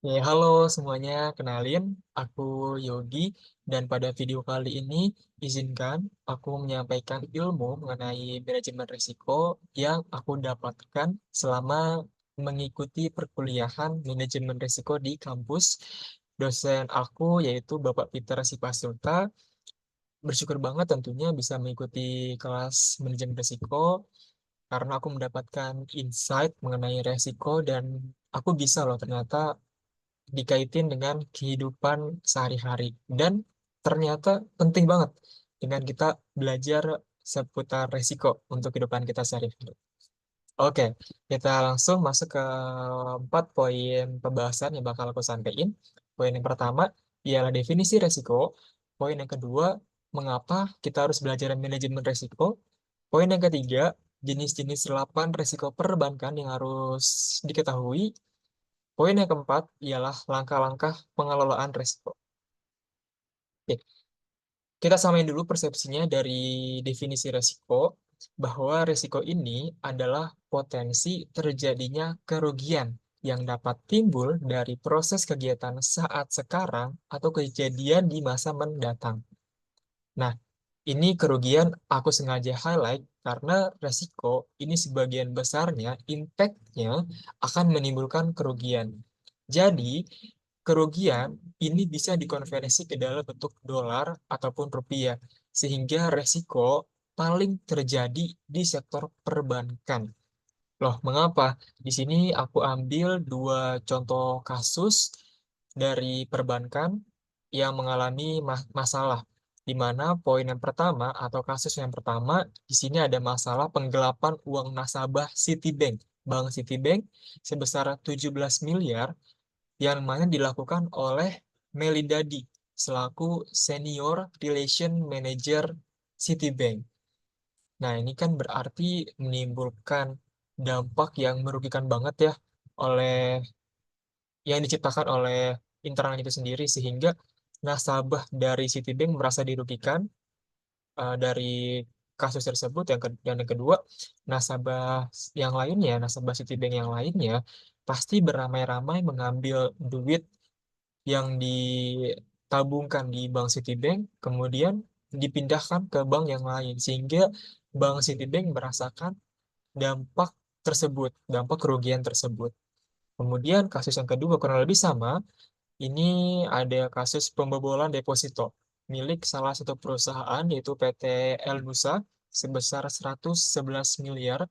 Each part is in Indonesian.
Halo semuanya, kenalin, aku Yogi, dan pada video kali ini izinkan aku menyampaikan ilmu mengenai manajemen risiko yang aku dapatkan selama mengikuti perkuliahan manajemen risiko di kampus. Dosen aku yaitu Bapak Peter Sipastulta. Bersyukur banget tentunya bisa mengikuti kelas manajemen risiko karena aku mendapatkan insight mengenai resiko dan aku bisa loh ternyata dikaitin dengan kehidupan sehari-hari. Dan ternyata penting banget dengan kita belajar seputar resiko untuk kehidupan kita sehari-hari. Oke, kita langsung masuk ke 4 poin pembahasan yang bakal aku sampaikan. Poin yang pertama ialah definisi resiko. Poin yang kedua, mengapa kita harus belajar manajemen resiko. Poin yang ketiga, jenis-jenis 8 resiko perbankan yang harus diketahui. Poin yang keempat ialah langkah-langkah pengelolaan resiko. Oke, kita samain dulu persepsinya dari definisi resiko, bahwa resiko ini adalah potensi terjadinya kerugian yang dapat timbul dari proses kegiatan saat sekarang atau kejadian di masa mendatang. Nah, ini kerugian aku sengaja highlight karena resiko ini sebagian besarnya impact-nya akan menimbulkan kerugian. Jadi, kerugian ini bisa dikonversi ke dalam bentuk dolar ataupun rupiah, sehingga resiko paling terjadi di sektor perbankan. Loh, mengapa? Di sini aku ambil 2 contoh kasus dari perbankan yang mengalami masalah. Di mana poin yang pertama atau kasus yang pertama, di sini ada masalah penggelapan uang nasabah Citibank. Bank Citibank sebesar 17 miliar yang mana dilakukan oleh Melindadi selaku Senior Relation Manager Citibank. Nah, ini kan berarti menimbulkan dampak yang merugikan banget ya oleh yang diciptakan oleh internal itu sendiri sehingga nasabah dari Citibank merasa dirugikan dari kasus tersebut. Dan yang kedua, nasabah yang lainnya, nasabah Citibank yang lainnya pasti beramai-ramai mengambil duit yang ditabungkan di Bank Citibank, kemudian dipindahkan ke bank yang lain, sehingga Bank Citibank merasakan dampak tersebut, dampak kerugian tersebut. Kemudian kasus yang kedua kurang lebih sama, ini ada kasus pembobolan deposito milik salah satu perusahaan yaitu PT El Nusa sebesar 111 miliar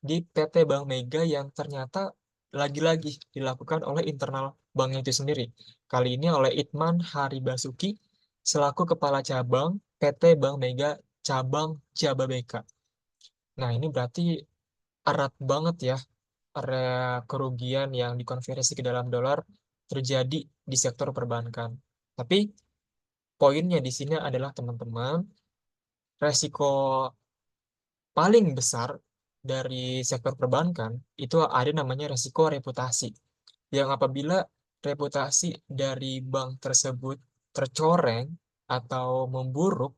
di PT Bank Mega yang ternyata lagi-lagi dilakukan oleh internal banknya itu sendiri. Kali ini oleh Itman Haribasuki selaku Kepala Cabang PT Bank Mega Cabang Jababeka. Nah, ini berarti erat banget ya area kerugian yang dikonversi ke dalam dolar terjadi di sektor perbankan. Tapi poinnya di sini adalah teman-teman, resiko paling besar dari sektor perbankan itu ada namanya resiko reputasi. Yang apabila reputasi dari bank tersebut tercoreng atau memburuk,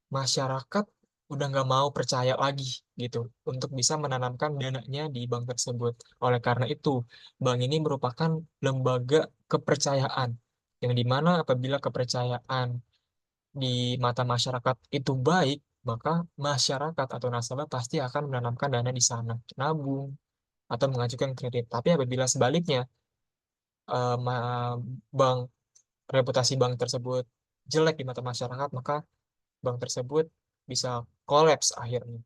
masyarakat udah nggak mau percaya lagi gitu untuk bisa menanamkan dananya di bank tersebut. Oleh karena itu, bank ini merupakan lembaga kepercayaan yang dimana apabila kepercayaan di mata masyarakat itu baik, maka masyarakat atau nasabah pasti akan menanamkan dana di sana, nabung atau mengajukan kredit. Tapi apabila sebaliknya, bank reputasi bank tersebut jelek di mata masyarakat, maka bank tersebut bisa kolaps akhirnya.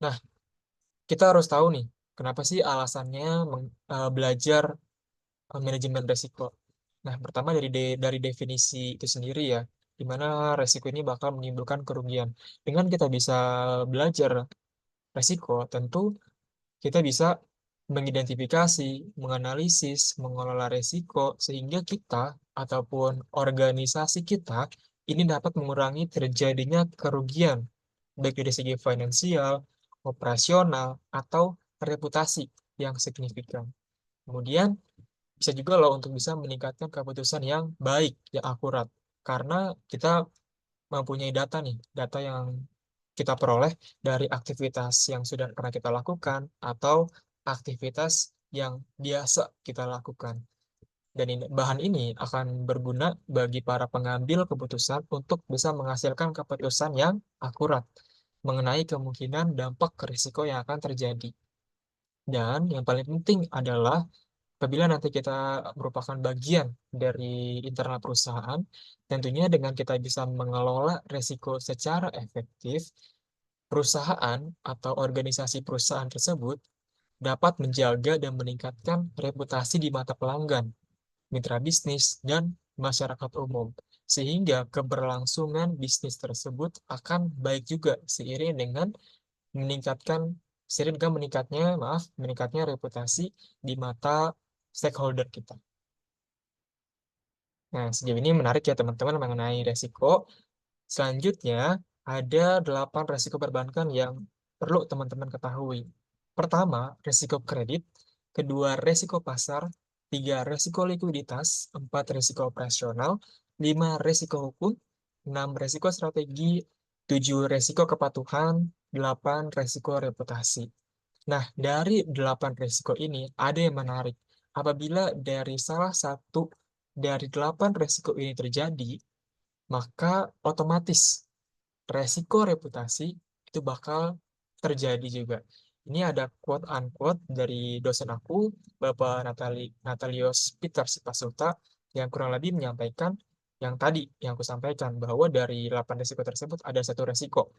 Nah, kita harus tahu nih, kenapa sih alasannya belajar manajemen resiko. Nah, pertama dari definisi itu sendiri ya, di mana resiko ini bakal menimbulkan kerugian. Dengan kita bisa belajar resiko, tentu kita bisa mengidentifikasi, menganalisis, mengelola resiko, sehingga kita ataupun organisasi kita ini dapat mengurangi terjadinya kerugian, baik dari segi finansial, operasional, atau reputasi yang signifikan. Kemudian, bisa juga loh untuk bisa meningkatkan keputusan yang baik, yang akurat. Karena kita mempunyai data nih, data yang kita peroleh dari aktivitas yang sudah pernah kita lakukan atau aktivitas yang biasa kita lakukan. Dan bahan ini akan berguna bagi para pengambil keputusan untuk bisa menghasilkan keputusan yang akurat mengenai kemungkinan dampak ke risiko yang akan terjadi. Dan yang paling penting adalah apabila nanti kita merupakan bagian dari internal perusahaan, tentunya dengan kita bisa mengelola risiko secara efektif, perusahaan atau organisasi perusahaan tersebut dapat menjaga dan meningkatkan reputasi di mata pelanggan, mitra bisnis, dan masyarakat umum. Sehingga keberlangsungan bisnis tersebut akan baik juga meningkatkan seiring dengan meningkatnya reputasi di mata stakeholder kita. Nah, sejauh ini menarik ya teman-teman mengenai resiko. Selanjutnya, ada 8 resiko perbankan yang perlu teman-teman ketahui. Pertama, resiko kredit. Kedua, resiko pasar. Tiga, resiko likuiditas. Empat, resiko operasional. Lima, resiko hukum. Enam, resiko strategi. Tujuh, resiko kepatuhan. Delapan, resiko reputasi. Nah, dari 8 resiko ini ada yang menarik. Apabila dari salah satu dari 8 resiko ini terjadi, maka otomatis resiko reputasi itu bakal terjadi juga. Ini ada quote unquote dari dosen aku, Bapak Natalios Peter Sipasuta, yang kurang lebih menyampaikan yang tadi yang aku sampaikan, bahwa dari 8 resiko tersebut ada satu resiko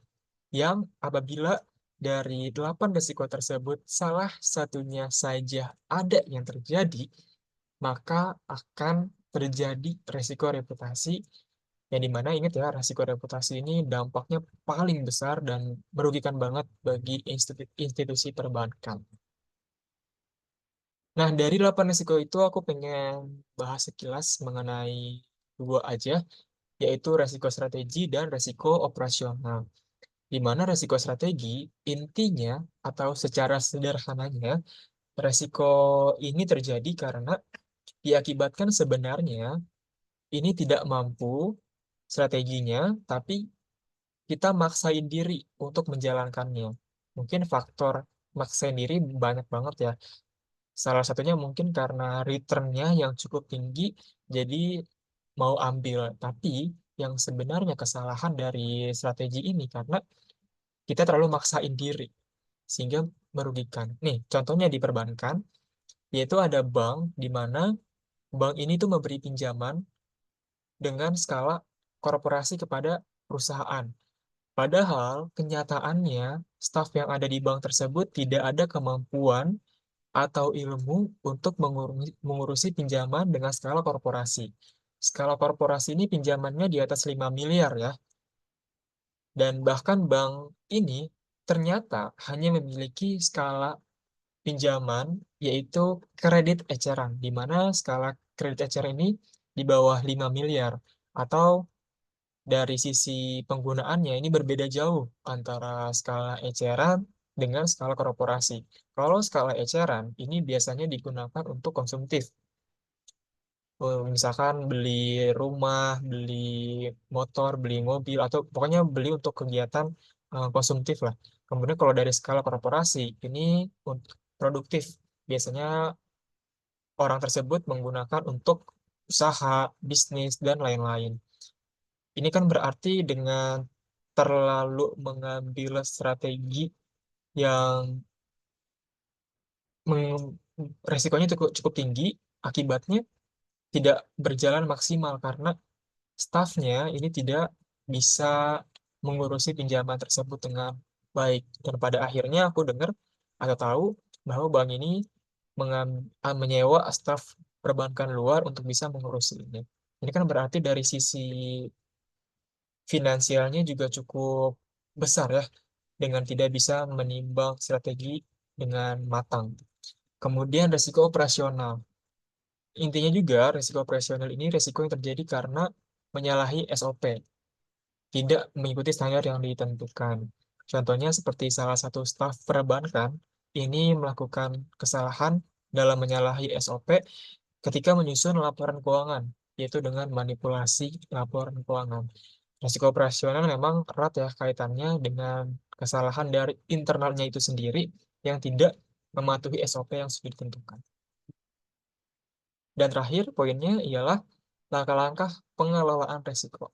yang apabila dari 8 resiko tersebut salah satunya saja ada yang terjadi, maka akan terjadi resiko reputasi, yang dimana ingat ya, resiko reputasi ini dampaknya paling besar dan merugikan banget bagi institusi perbankan. Nah, dari 8 resiko itu aku pengen bahas sekilas mengenai dua aja, yaitu resiko strategi dan resiko operasional. Di mana resiko strategi intinya atau secara sederhananya, resiko ini terjadi karena diakibatkan sebenarnya ini tidak mampu strateginya, tapi kita maksain diri untuk menjalankannya. Mungkin faktor maksain diri banyak banget ya. Salah satunya mungkin karena returnnya yang cukup tinggi, jadi mau ambil. Tapi yang sebenarnya kesalahan dari strategi ini karena kita terlalu maksain diri, sehingga merugikan. Nih, contohnya di perbankan, yaitu ada bank di mana bank ini tuh memberi pinjaman dengan skala korporasi kepada perusahaan. Padahal kenyataannya, staf yang ada di bank tersebut tidak ada kemampuan atau ilmu untuk mengurusi pinjaman dengan skala korporasi. Skala korporasi ini pinjamannya di atas 5 miliar ya. Dan bahkan bank ini ternyata hanya memiliki skala pinjaman yaitu kredit eceran, di mana skala kredit eceran ini di bawah 5 miliar. Atau dari sisi penggunaannya ini berbeda jauh antara skala eceran dengan skala korporasi. Kalau skala eceran ini biasanya digunakan untuk konsumtif. Misalkan beli rumah, beli motor, beli mobil, atau pokoknya beli untuk kegiatan konsumtif lah. Kemudian kalau dari skala korporasi, ini untuk produktif. Biasanya orang tersebut menggunakan untuk usaha, bisnis, dan lain-lain. Ini kan berarti dengan terlalu mengambil strategi yang meng- resikonya cukup cukup tinggi, akibatnya tidak berjalan maksimal karena stafnya ini tidak bisa mengurusi pinjaman tersebut dengan baik. Dan pada akhirnya aku dengar atau tahu bahwa bank ini menyewa staf perbankan luar untuk bisa mengurusi ini. Ini kan berarti dari sisi finansialnya juga cukup besar ya, dengan tidak bisa menimbang strategi dengan matang. Kemudian resiko operasional. Intinya juga resiko operasional ini resiko yang terjadi karena menyalahi SOP, tidak mengikuti standar yang ditentukan. Contohnya seperti salah satu staf perbankan ini melakukan kesalahan dalam menyalahi SOP ketika menyusun laporan keuangan, yaitu dengan manipulasi laporan keuangan. Risiko operasional memang erat ya kaitannya dengan kesalahan dari internalnya itu sendiri yang tidak mematuhi SOP yang sudah ditentukan. Dan terakhir poinnya ialah langkah-langkah pengelolaan resiko.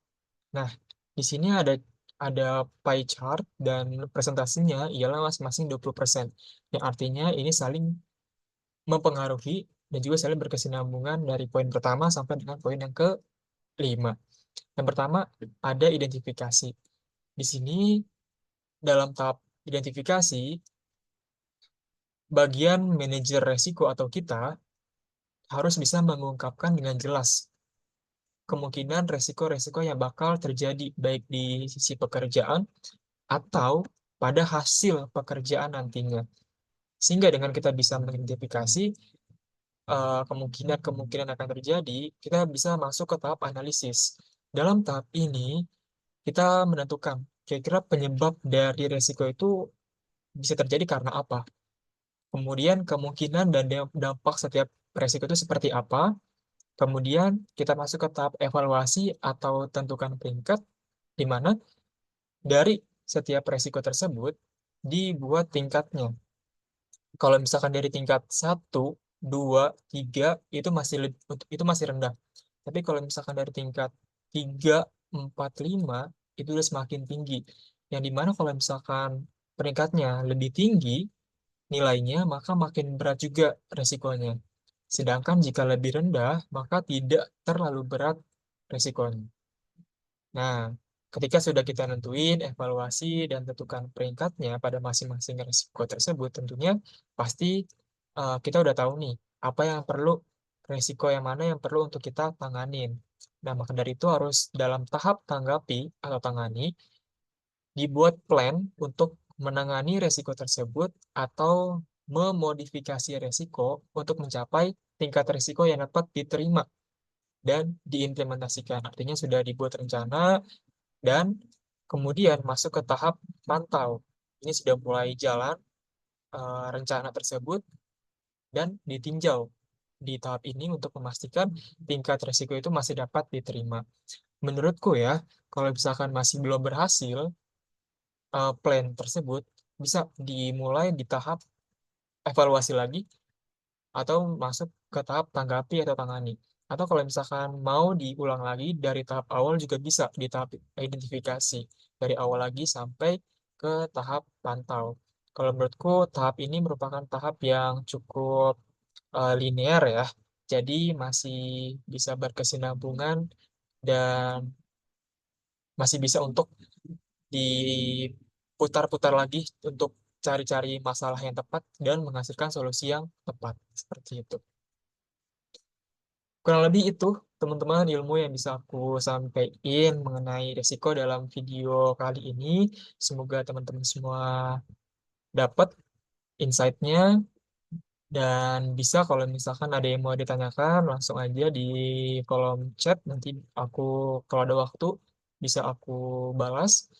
Nah, di sini ada pie chart dan presentasinya ialah masing-masing 20%. Yang artinya ini saling mempengaruhi dan juga saling berkesinambungan dari poin pertama sampai dengan poin yang ke-5. Yang pertama ada identifikasi. Di sini dalam tahap identifikasi, bagian manajer resiko atau kita harus bisa mengungkapkan dengan jelas kemungkinan resiko-resiko yang bakal terjadi baik di sisi pekerjaan atau pada hasil pekerjaan nantinya. Sehingga dengan kita bisa mengidentifikasi kemungkinan-kemungkinan akan terjadi, kita bisa masuk ke tahap analisis. Dalam tahap ini, kita menentukan kira-kira penyebab dari resiko itu bisa terjadi karena apa. Kemudian kemungkinan dan dampak setiap resiko itu seperti apa. Kemudian kita masuk ke tahap evaluasi atau tentukan peringkat, di mana dari setiap resiko tersebut dibuat tingkatnya. Kalau misalkan dari tingkat 1, 2, 3 itu masih rendah. Tapi kalau misalkan dari tingkat 3, 4, 5 itu udah semakin tinggi. Yang dimana kalau misalkan peringkatnya lebih tinggi nilainya, maka makin berat juga resikonya. Sedangkan jika lebih rendah, maka tidak terlalu berat resikonya. Nah, ketika sudah kita nentuin evaluasi dan tentukan peringkatnya pada masing-masing resiko tersebut, tentunya pasti kita udah tahu nih apa yang perlu, resiko yang mana yang perlu untuk kita tanganin. Nah, maka dari itu harus dalam tahap tanggapi atau tangani, dibuat plan untuk menangani resiko tersebut atau memodifikasi resiko untuk mencapai tingkat resiko yang dapat diterima dan diimplementasikan. Artinya sudah dibuat rencana dan kemudian masuk ke tahap pantau. Ini sudah mulai jalan rencana tersebut dan ditinjau di tahap ini untuk memastikan tingkat resiko itu masih dapat diterima. Menurutku ya, kalau misalkan masih belum berhasil, plan tersebut bisa dimulai di tahap evaluasi lagi atau masuk ke tahap tanggapi atau tangani. Atau kalau misalkan mau diulang lagi dari tahap awal juga bisa di tahap identifikasi. Dari awal lagi sampai ke tahap pantau. Kalau menurutku tahap ini merupakan tahap yang cukup linear ya. Jadi masih bisa berkesinambungan dan masih bisa untuk diputar-putar lagi untuk cari-cari masalah yang tepat dan menghasilkan solusi yang tepat. Seperti itu. Kurang lebih itu, teman-teman, ilmu yang bisa aku sampaikan mengenai risiko dalam video kali ini. Semoga teman-teman semua dapat insight-nya dan bisa kalau misalkan ada yang mau ditanyakan, langsung aja di kolom chat. Nanti aku kalau ada waktu bisa aku balas.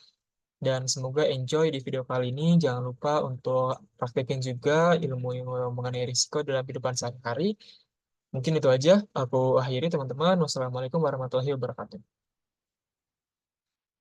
Dan semoga enjoy di video kali ini. Jangan lupa untuk praktekin juga ilmu-ilmu mengenai risiko dalam kehidupan sehari-hari. Mungkin itu aja. Aku akhiri, teman-teman. Wassalamualaikum warahmatullahi wabarakatuh.